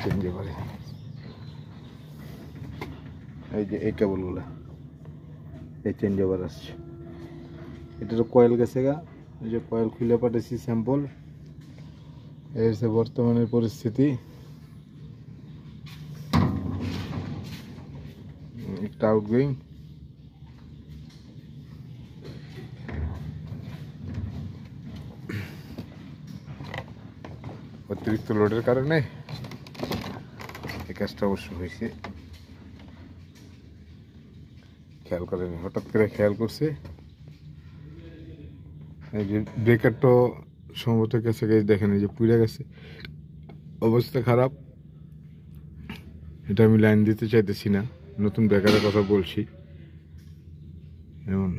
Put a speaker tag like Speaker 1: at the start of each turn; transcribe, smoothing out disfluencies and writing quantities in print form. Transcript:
Speaker 1: Change করে এই যে এই কেবলগুলো এই চেঞ্জ ওভার আসছে। এটার কয়েল গেছে গা, এই যে কয়েল খুলে পাঠাইছি স্যাম্পল। এই হচ্ছে বর্তমানের পরিস্থিতি। একটা আউটগোয়িং, অতিরিক্ত লোডের কারণে এই কাজটা অবশ্য হয়েছে। খেয়াল করেনি, হঠাৎ করে খেয়াল করছে। এই যে ব্রেকারটা সম্ভবত গেছে, দেখেন এই যে পুড়ে গেছে, অবস্থা খারাপ। এটা আমি লাইন দিতে চাইতেছি না, নতুন ব্রেকারের কথা বলছি। যেমন